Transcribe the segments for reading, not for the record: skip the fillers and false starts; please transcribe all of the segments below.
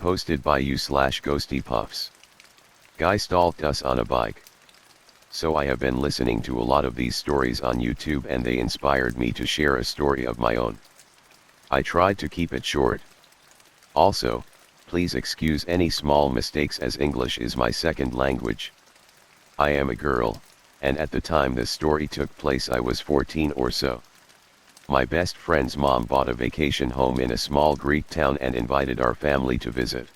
Posted by you/Ghosty Puffs. Guy stalked us on a bike. So I have been listening to a lot of these stories on YouTube and they inspired me to share a story of my own. I tried to keep it short. Also, please excuse any small mistakes as English is my second language. I am a girl, and at the time this story took place I was 14 or so. My best friend's mom bought a vacation home in a small Greek town and invited our family to visit.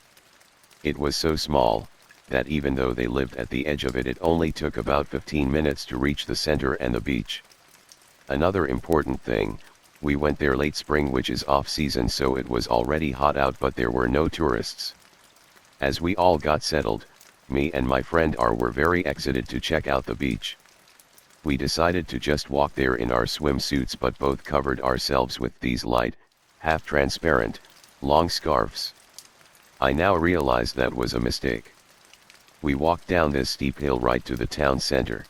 It was so small, that even though they lived at the edge of it, it only took about 15 minutes to reach the center and the beach. Another important thing, we went there late spring, which is off season, so it was already hot out but there were no tourists. As we all got settled, me and my friend R were very excited to check out the beach. We decided to just walk there in our swimsuits but both covered ourselves with these light, half-transparent, long scarves. I now realize that was a mistake. We walked down this steep hill right to the town center.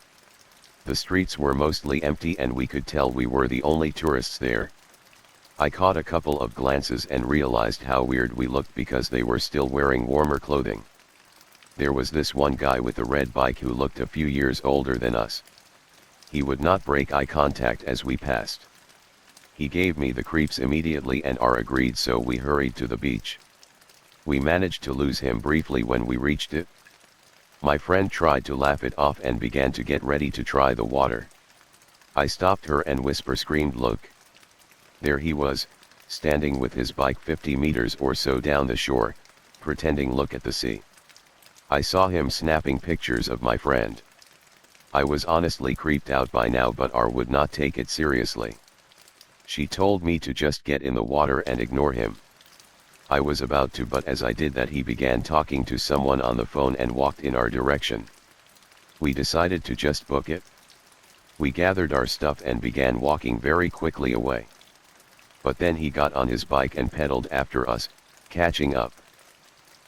The streets were mostly empty and we could tell we were the only tourists there. I caught a couple of glances and realized how weird we looked because they were still wearing warmer clothing. There was this one guy with a red bike who looked a few years older than us. He would not break eye contact as we passed. He gave me the creeps immediately and R agreed, so we hurried to the beach. We managed to lose him briefly when we reached it. My friend tried to laugh it off and began to get ready to try the water. I stopped her and screamed, "Look!" There he was, standing with his bike 50 meters or so down the shore, pretending look at the sea. I saw him snapping pictures of my friend. I was honestly creeped out by now, but R would not take it seriously. She told me to just get in the water and ignore him. I was about to, but as I did that he began talking to someone on the phone and walked in our direction. We decided to just book it. We gathered our stuff and began walking very quickly away. But then he got on his bike and pedaled after us, catching up.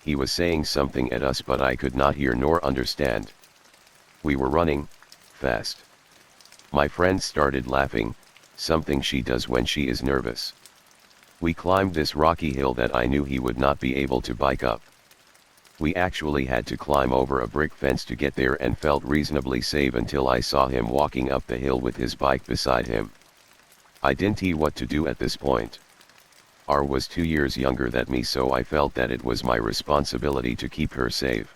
He was saying something at us but I could not hear nor understand. We were running fast. My friend started laughing, something she does when she is nervous. We climbed this rocky hill that I knew he would not be able to bike up. We actually had to climb over a brick fence to get there and felt reasonably safe until I saw him walking up the hill with his bike beside him. I didn't know what to do at this point. R was 2 years younger than me, so I felt that it was my responsibility to keep her safe.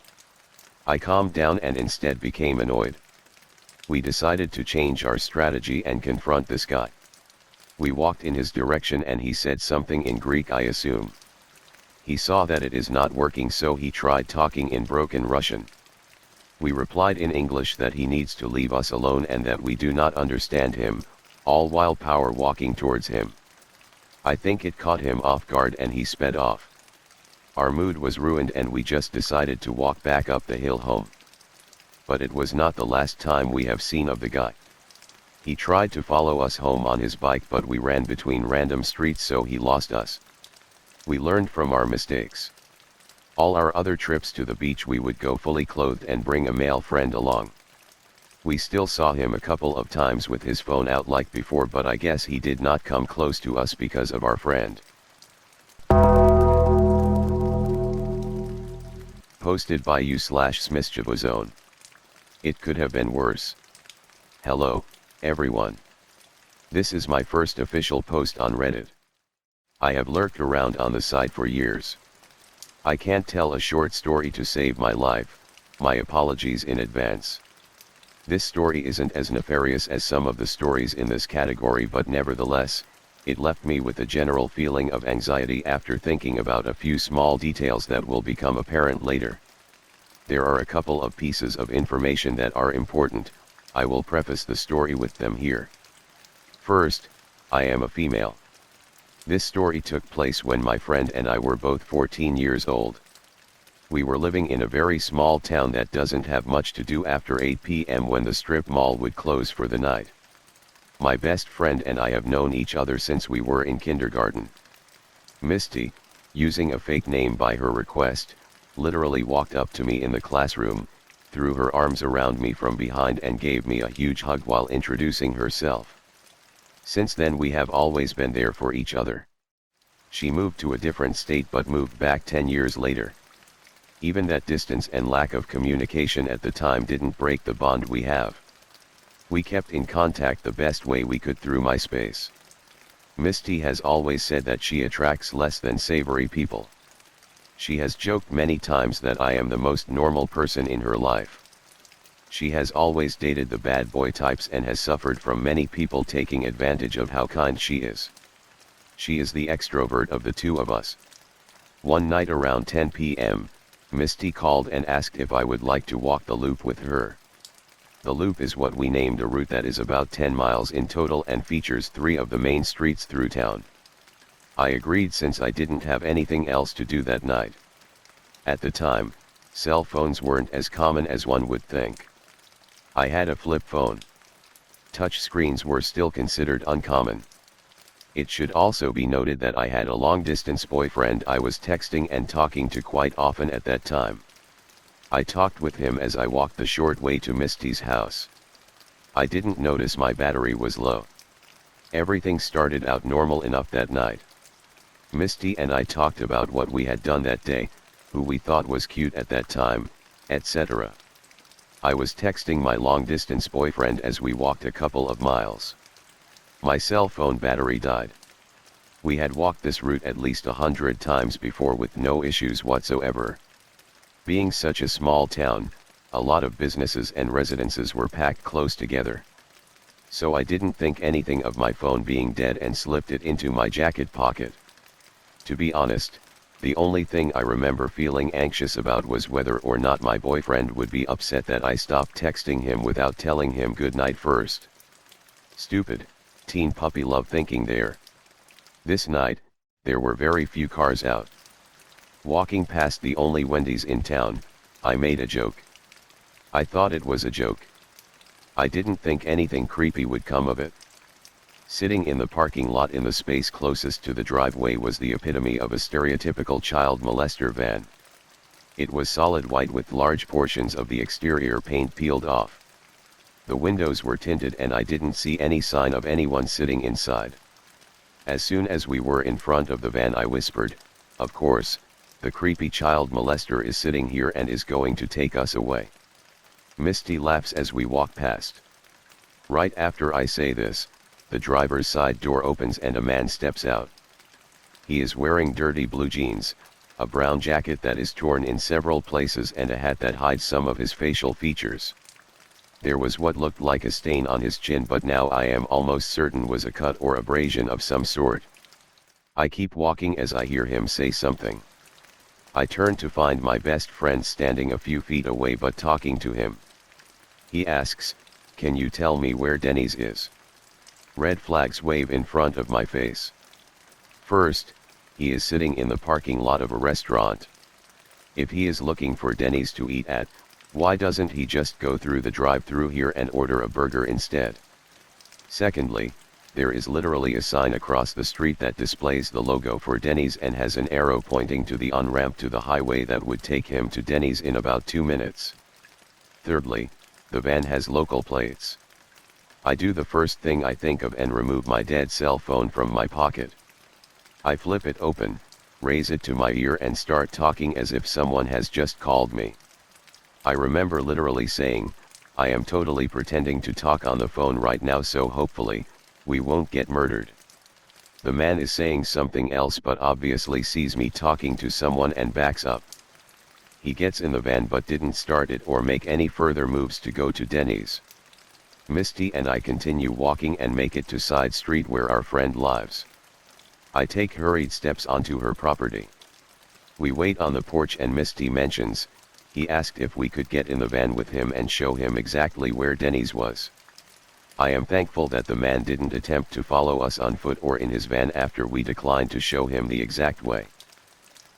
I calmed down and instead became annoyed. We decided to change our strategy and confront this guy. We walked in his direction and he said something in Greek, I assume. He saw that it is not working, so he tried talking in broken Russian. We replied in English that he needs to leave us alone and that we do not understand him, all while power walking towards him. I think it caught him off guard and he sped off. Our mood was ruined and we just decided to walk back up the hill home. But it was not the last time we have seen of the guy. He tried to follow us home on his bike but we ran between random streets, so he lost us. We learned from our mistakes. All our other trips to the beach we would go fully clothed and bring a male friend along. We still saw him a couple of times with his phone out like before, but I guess he did not come close to us because of our friend. Posted by you/Smithjavozone. It could have been worse. Hello, everyone. This is my first official post on Reddit. I have lurked around on the site for years. I can't tell a short story to save my life, my apologies in advance. This story isn't as nefarious as some of the stories in this category, but nevertheless, it left me with a general feeling of anxiety after thinking about a few small details that will become apparent later. There are a couple of pieces of information that are important. I will preface the story with them here. First, I am a female. This story took place when my friend and I were both 14 years old. We were living in a very small town that doesn't have much to do after 8 p.m. when the strip mall would close for the night. My best friend and I have known each other since we were in kindergarten. Misty, using a fake name by her request, literally walked up to me in the classroom, threw her arms around me from behind and gave me a huge hug while introducing herself. Since then we have always been there for each other. She moved to a different state but moved back 10 years later. Even that distance and lack of communication at the time didn't break the bond we have. We kept in contact the best way we could through MySpace. Misty has always said that she attracts less than savory people. She has joked many times that I am the most normal person in her life. She has always dated the bad boy types and has suffered from many people taking advantage of how kind she is. She is the extrovert of the two of us. One night around 10 p.m., Misty called and asked if I would like to walk the loop with her. The loop is what we named a route that is about 10 miles in total and features 3 of the main streets through town. I agreed since I didn't have anything else to do that night. At the time, cell phones weren't as common as one would think. I had a flip phone. Touch screens were still considered uncommon. It should also be noted that I had a long-distance boyfriend I was texting and talking to quite often at that time. I talked with him as I walked the short way to Misty's house. I didn't notice my battery was low. Everything started out normal enough that night. Misty and I talked about what we had done that day, who we thought was cute at that time, etc. I was texting my long-distance boyfriend as we walked a couple of miles. My cell phone battery died. We had walked this route at least 100 times before with no issues whatsoever. Being such a small town, a lot of businesses and residences were packed close together. So I didn't think anything of my phone being dead and slipped it into my jacket pocket. To be honest, the only thing I remember feeling anxious about was whether or not my boyfriend would be upset that I stopped texting him without telling him goodnight first. Stupid, teen puppy love thinking there. This night, there were very few cars out. Walking past the only Wendy's in town, I made a joke. I thought it was a joke. I didn't think anything creepy would come of it. Sitting in the parking lot in the space closest to the driveway was the epitome of a stereotypical child molester van. It was solid white with large portions of the exterior paint peeled off. The windows were tinted and I didn't see any sign of anyone sitting inside. As soon as we were in front of the van I whispered, "Of course, the creepy child molester is sitting here and is going to take us away." Misty laughs as we walk past. Right after I say this, the driver's side door opens and a man steps out. He is wearing dirty blue jeans, a brown jacket that is torn in several places and a hat that hides some of his facial features. There was what looked like a stain on his chin but now I am almost certain was a cut or abrasion of some sort. I keep walking as I hear him say something. I turn to find my best friend standing a few feet away but talking to him. He asks, "Can you tell me where Denny's is?" Red flags wave in front of my face. First, he is sitting in the parking lot of a restaurant. If he is looking for Denny's to eat at, why doesn't he just go through the drive-thru here and order a burger instead? Secondly, there is literally a sign across the street that displays the logo for Denny's and has an arrow pointing to the on-ramp to the highway that would take him to Denny's in about 2 minutes. Thirdly, the van has local plates. I do the first thing I think of and remove my dead cell phone from my pocket. I flip it open, raise it to my ear and start talking as if someone has just called me. I remember literally saying, "I am totally pretending to talk on the phone right now so hopefully, we won't get murdered." The man is saying something else but obviously sees me talking to someone and backs up. He gets in the van but didn't start it or make any further moves to go to Denny's. Misty and I continue walking and make it to side street where our friend lives. I take hurried steps onto her property. We wait on the porch and Misty mentions, he asked if we could get in the van with him and show him exactly where Denny's was. I am thankful that the man didn't attempt to follow us on foot or in his van after we declined to show him the exact way.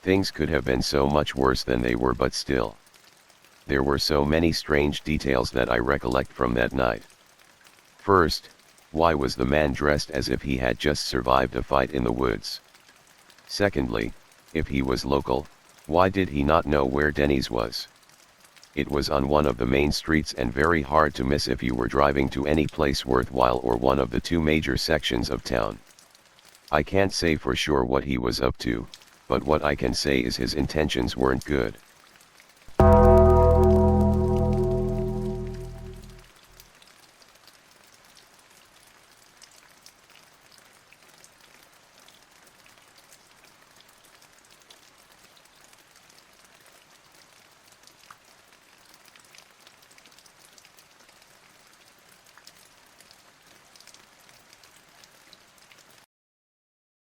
Things could have been so much worse than they were but still. There were so many strange details that I recollect from that night. First, why was the man dressed as if he had just survived a fight in the woods? Secondly, if he was local, why did he not know where Denny's was? It was on one of the main streets and very hard to miss if you were driving to any place worthwhile or one of the 2 major sections of town. I can't say for sure what he was up to, but what I can say is his intentions weren't good.